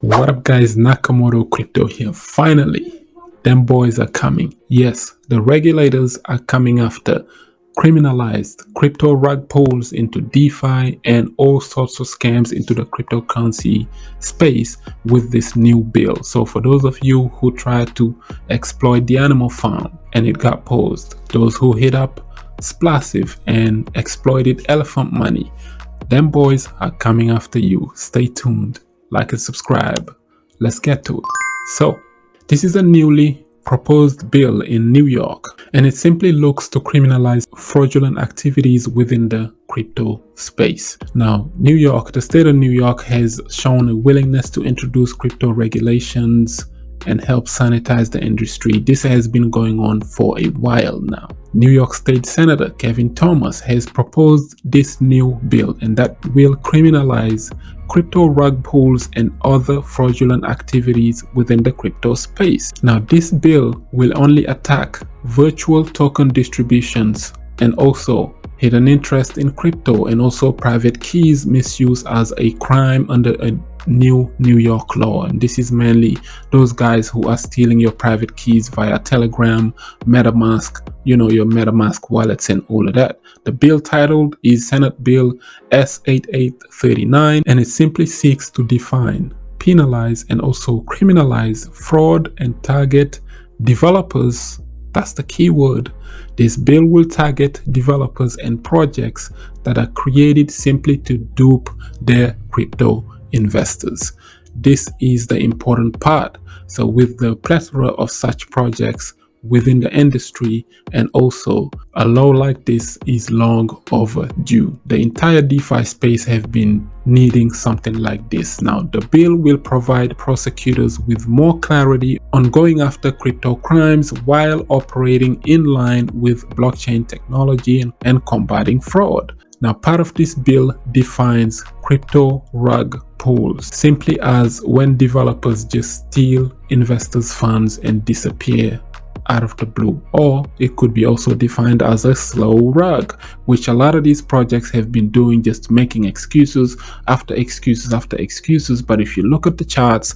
What up guys, Nakamoto Crypto here. Finally, them boys are coming. Yes, the regulators are coming after criminalized crypto rug pulls into DeFi and all sorts of scams into the cryptocurrency space with this new bill. So for those of you who tried to exploit the animal farm and it got paused, those who hit up splassive and exploited elephant money, them boys are coming after you. Stay tuned. Like and subscribe. Let's get to it. So, this is a newly proposed bill in New York, and it simply looks to criminalize fraudulent activities within the crypto space. Now, New York, the state of New York has shown a willingness to introduce crypto regulations and help sanitize the industry. This has been going on for a while now. New York State Senator Kevin Thomas has proposed this new bill, and that will criminalize crypto rug pulls and other fraudulent activities within the crypto space. Now, this bill will only attack virtual token distributions and also hidden interest in crypto and also private keys misuse as a crime under a new New York law. And this is mainly those guys who are stealing your private keys via Telegram, MetaMask, your MetaMask wallets and all of that. The bill titled is Senate Bill S8839, and it simply seeks to define, penalize, and also criminalize fraud and target developers. That's the key word. This bill will target developers and projects that are created simply to dupe their crypto investors. This is the important part. So with the plethora of such projects within the industry, and also a law like this is long overdue. The entire DeFi space have been needing something like this. Now, the bill will provide prosecutors with more clarity on going after crypto crimes while operating in line with blockchain technology and combating fraud. Now, part of this bill defines crypto rug pulls simply as when developers just steal investors' funds and disappear out of the blue, or it could be also defined as a slow rug, which a lot of these projects have been doing, just making excuses after excuses after excuses. But if you look at the charts,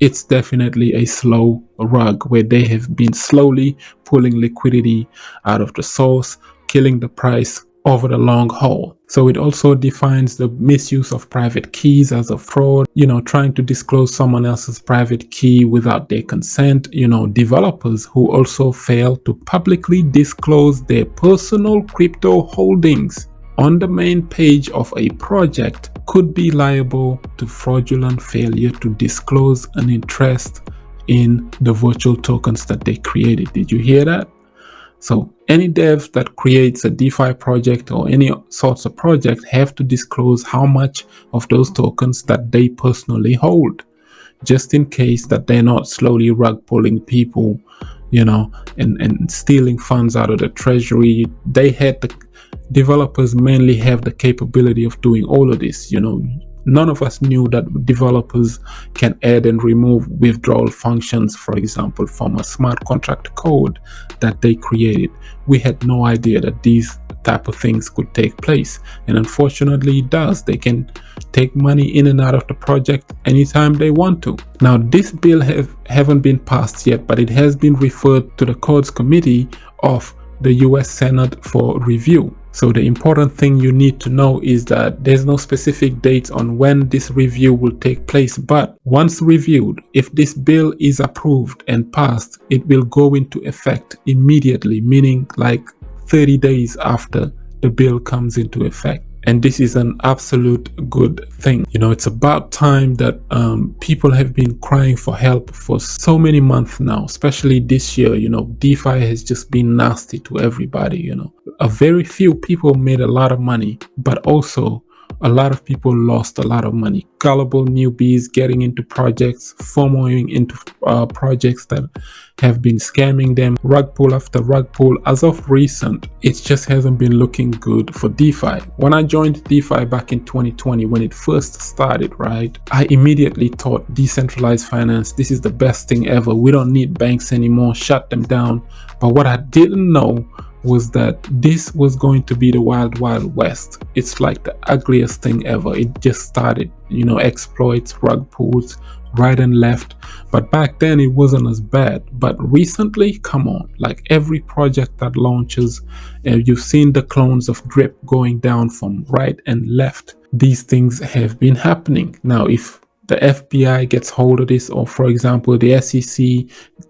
it's definitely a slow rug where they have been slowly pulling liquidity out of the source, killing the price over the long haul. So it also defines the misuse of private keys as a fraud, trying to disclose someone else's private key without their consent. Developers who also fail to publicly disclose their personal crypto holdings on the main page of a project could be liable to fraudulent failure to disclose an interest in the virtual tokens that they created. Did you hear that? So any dev that creates a DeFi project or any sorts of project have to disclose how much of those tokens that they personally hold, just in case that they're not slowly rug pulling people, and stealing funds out of the treasury. The developers mainly have the capability of doing all of this. None of us knew that developers can add and remove withdrawal functions, for example, from a smart contract code that they created. We had no idea that these type of things could take place, and unfortunately it does. They can take money in and out of the project anytime they want to. Now, this bill haven't been passed yet, but it has been referred to the Codes Committee of the US Senate for review. So the important thing you need to know is that there's no specific date on when this review will take place, but once reviewed, if this bill is approved and passed, it will go into effect immediately, meaning like 30 days after the bill comes into effect. And this is an absolute good thing. It's about time that people have been crying for help for so many months now, especially this year. DeFi has just been nasty to everybody. A very few people made a lot of money, but also a lot of people lost a lot of money. Gullible newbies getting into projects, FOMOing into projects that have been scamming them, rug pull after rug pull. As of recent, it just hasn't been looking good for DeFi. When I joined DeFi back in 2020, when it first started, right, I immediately thought decentralized finance, this is the best thing ever. We don't need banks anymore, shut them down. But what I didn't know was that this was going to be the wild west. It's like the ugliest thing ever. It just started, exploits, rug pulls, right and left. But back then it wasn't as bad. But recently, come on, like every project that launches, you've seen the clones of drip going down from right and left. These things have been happening. Now, if the FBI gets hold of this, or for example, the SEC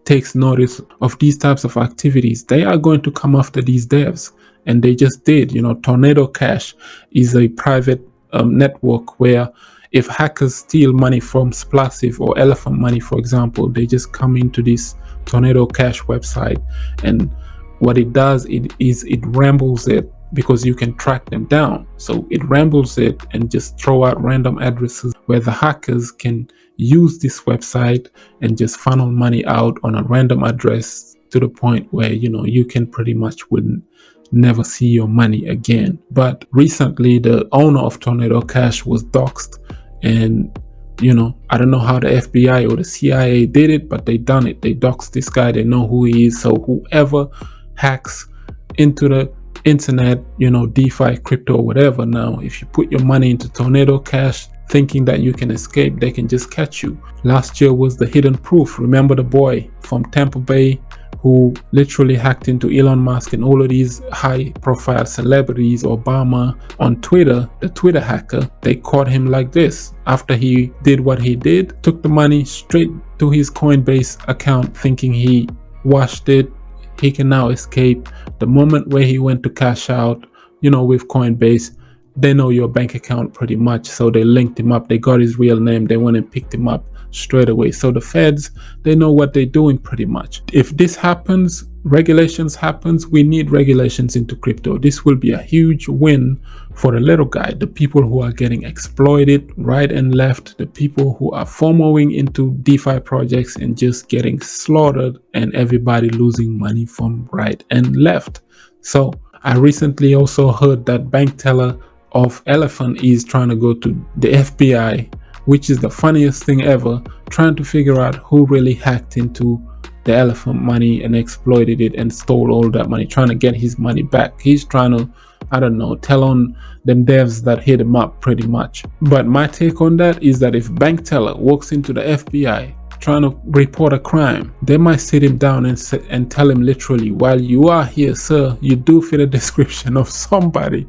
takes notice of these types of activities, they are going to come after these devs. And they just did. Tornado Cash is a private network where if hackers steal money from Splassive or Elephant Money, for example, they just come into this Tornado Cash website, and what it does is it rambles it, because you can track them down. So it rambles it and just throw out random addresses where the hackers can use this website and just funnel money out on a random address to the point where you can pretty much wouldn't never see your money again. But recently the owner of Tornado Cash was doxxed, and I don't know how the FBI or the CIA did it, but they done it. They doxed this guy. They know who he is. So whoever hacks into the internet, DeFi, crypto, whatever, now if you put your money into Tornado Cash thinking that you can escape, they can just catch you. Last year was the hidden proof. Remember the boy from Tampa Bay who literally hacked into Elon Musk and all of these high profile celebrities, Obama on Twitter, the Twitter hacker? They caught him like this. After he did what he did, took the money straight to his Coinbase account thinking he washed it. He can now escape. The moment where he went to cash out, with Coinbase, they know your bank account pretty much. So they linked him up. They got his real name. They went and picked him up straight away. So the feds, they know what they're doing pretty much. If this happens, regulations happens, we need regulations into crypto. This will be a huge win for the little guy, the people who are getting exploited right and left, the people who are FOMOing into DeFi projects and just getting slaughtered, and everybody losing money from right and left. So I recently also heard that bank teller of Elephant is trying to go to the FBI, which is the funniest thing ever, trying to figure out who really hacked into the Elephant Money and exploited it and stole all that money, trying to get his money back. He's trying to, I don't know, tell on them devs that hit him up pretty much. But my take on that is that if bank teller walks into the FBI trying to report a crime, they might sit him down and tell him literally, while you are here, sir, you do fit a description of somebody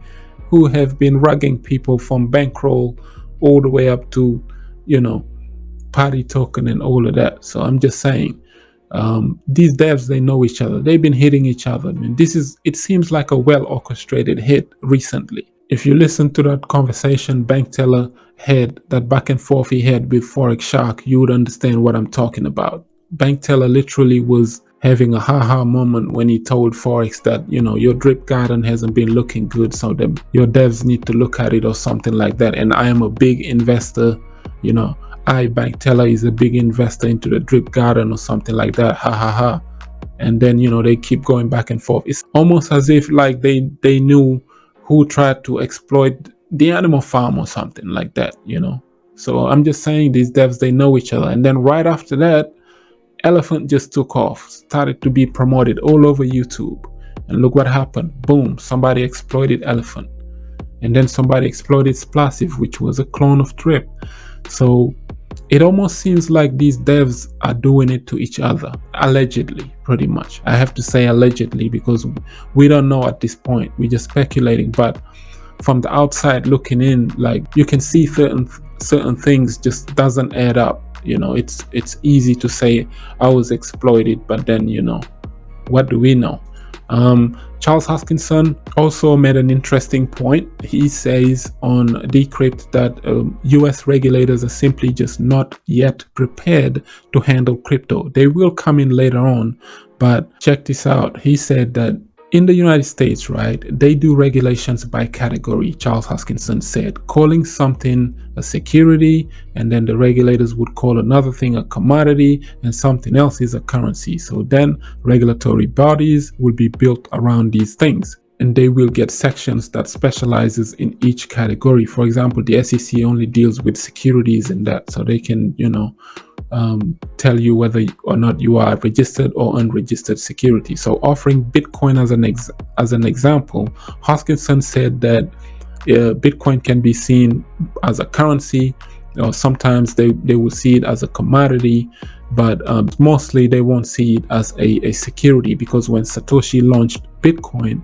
who have been rugging people from bankroll all the way up to, party token and all of that. So I'm just saying, these devs, they know each other. They've been hitting each other. I mean, it seems like a well orchestrated hit recently. If you listen to that conversation bank teller had, that back and forth he had with Forex Shark, you would understand what I'm talking about. Bank teller literally was having a ha-ha moment when he told Forex that, your drip garden hasn't been looking good, so your devs need to look at it or something like that. And I am a big investor, bank teller is a big investor into the drip garden or something like that, ha ha ha. And then, they keep going back and forth. It's almost as if like they knew who tried to exploit the animal farm or something like that, So I'm just saying, these devs, they know each other. And then right after that, Elephant just took off, started to be promoted all over YouTube. And look what happened. Boom, somebody exploited Elephant. And then somebody exploited Splassive, which was a clone of Drip. So it almost seems like these devs are doing it to each other, allegedly, pretty much. I have to say allegedly because we don't know at this point. We're just speculating. But from the outside looking in, like, you can see certain things just doesn't add up. It's easy to say I was exploited, but then what do we know? Charles Hoskinson also made an interesting point. He says on Decrypt that US regulators are simply just not yet prepared to handle crypto. They will come in later on, but check this out. He said that in the United States, right, they do regulations by category. Charles Hoskinson said, calling something a security, and then the regulators would call another thing a commodity, and something else is a currency. So then regulatory bodies will be built around these things, and they will get sections that specializes in each category. For example, the SEC only deals with securities and that, so they can, tell you whether or not you are registered or unregistered security. So offering Bitcoin as an example, Hoskinson said that Bitcoin can be seen as a currency, or sometimes they will see it as a commodity, but mostly they won't see it as a security, because when Satoshi launched Bitcoin,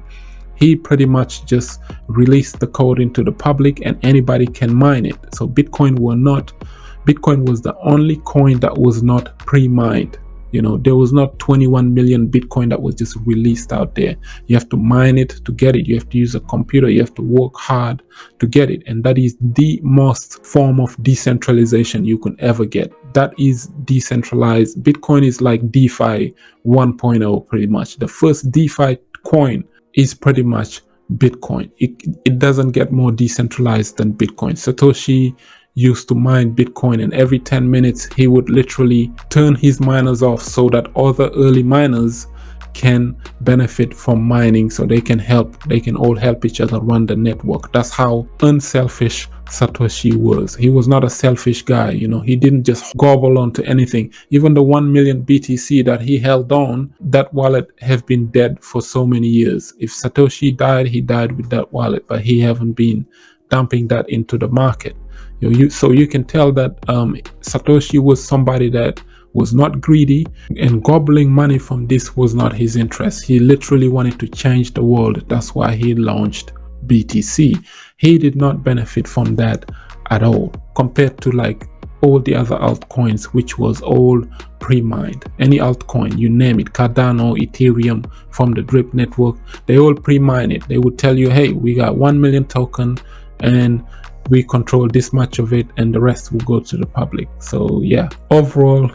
he pretty much just released the code into the public and anybody can mine it. So Bitcoin was the only coin that was not pre-mined. There was not 21 million Bitcoin that was just released out there. You have to mine it to get it. You have to use a computer. You have to work hard to get it. And that is the most form of decentralization you can ever get. That is decentralized. Bitcoin is like DeFi 1.0 pretty much. The first DeFi coin is pretty much Bitcoin. It doesn't get more decentralized than Bitcoin. Satoshi used to mine Bitcoin, and every 10 minutes he would literally turn his miners off so that other early miners can benefit from mining, so they can all help each other run the network. That's how unselfish Satoshi was. He was not a selfish guy. He didn't just gobble onto anything. Even the 1 million BTC that he held on, that wallet have been dead for so many years. If Satoshi died, he died with that wallet, but he haven't been dumping that into the market. So you can tell that Satoshi was somebody that was not greedy, and gobbling money from this was not his interest. He literally wanted to change the world. That's why he launched BTC. He did not benefit from that at all, compared to like all the other altcoins, which was all pre-mined. Any altcoin, you name it, Cardano, Ethereum, from the Drip network, they all pre-mine it. They would tell you, hey, we got 1 million token and we control this much of it, and the rest will go to the public. So yeah, overall,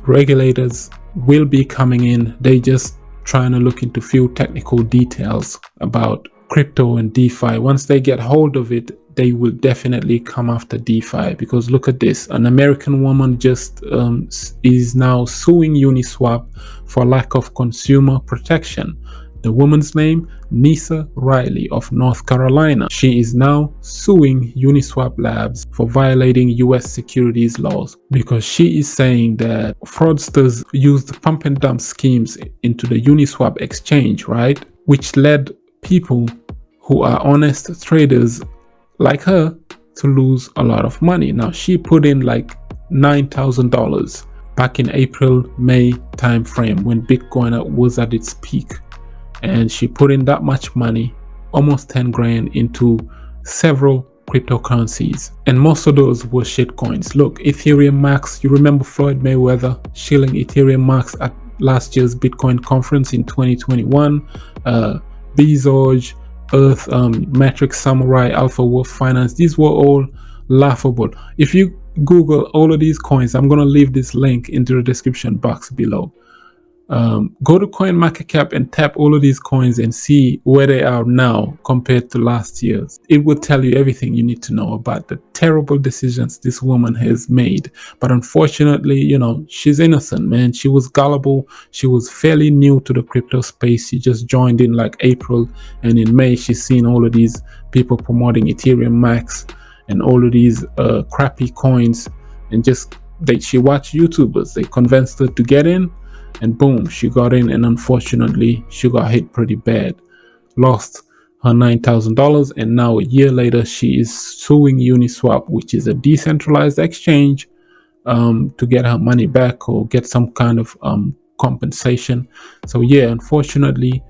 regulators will be coming in. They just trying to look into few technical details about crypto and DeFi. Once they get hold of it, they will definitely come after DeFi, because look at this. An American woman just is now suing Uniswap for lack of consumer protection. The woman's name, Nisa Riley of North Carolina. She is now suing Uniswap Labs for violating US securities laws, because she is saying that fraudsters used pump and dump schemes into the Uniswap exchange, right? Which led people who are honest traders like her to lose a lot of money. Now, she put in like $9,000 back in April-May time frame when Bitcoin was at its peak. And she put in that much money, almost 10 grand, into several cryptocurrencies, and most of those were shit coins. Look, Ethereum Max, you remember Floyd Mayweather shilling Ethereum Max at last year's Bitcoin conference in 2021. Bezos, Earth, Matrix Samurai, Alpha Wolf Finance, these were all laughable. If you Google all of these coins, I'm going to leave this link into the description box below. Go to CoinMarketCap and tap all of these coins and see where they are now compared to last year's. It will tell you everything you need to know about the terrible decisions this woman has made. But unfortunately, she's innocent, man. She was gullible. She was fairly new to the crypto space. She just joined in like April, and in May she's seen all of these people promoting Ethereum Max and all of these crappy coins, and she watched YouTubers. They convinced her to get in, and boom, she got in, and unfortunately she got hit pretty bad, lost her $9,000, and now a year later she is suing Uniswap, which is a decentralized exchange, to get her money back or get some kind of compensation. So yeah, unfortunately,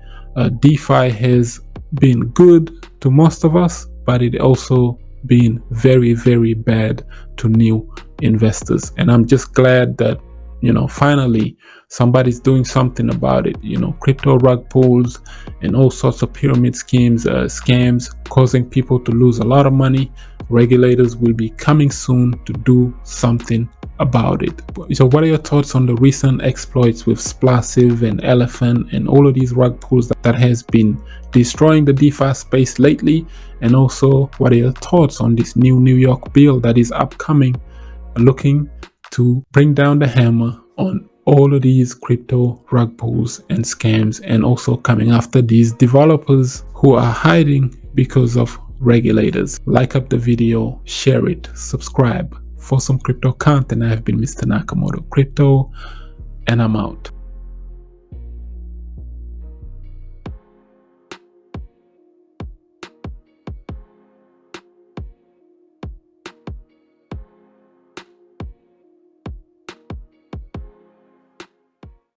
DeFi has been good to most of us, but it also been very, very bad to new investors. And I'm just glad that finally somebody's doing something about it. Crypto rug pulls and all sorts of pyramid schemes, scams causing people to lose a lot of money. Regulators will be coming soon to do something about it. So what are your thoughts on the recent exploits with Splassive and Elephant and all of these rug pulls that has been destroying the DeFi space lately? And also, what are your thoughts on this new New York bill that is upcoming, looking to bring down the hammer on all of these crypto rug pulls and scams, and also coming after these developers who are hiding because of regulators? Like up the video, share it, subscribe for some crypto content. I have been Mr. Nakamoto Crypto, and I'm out.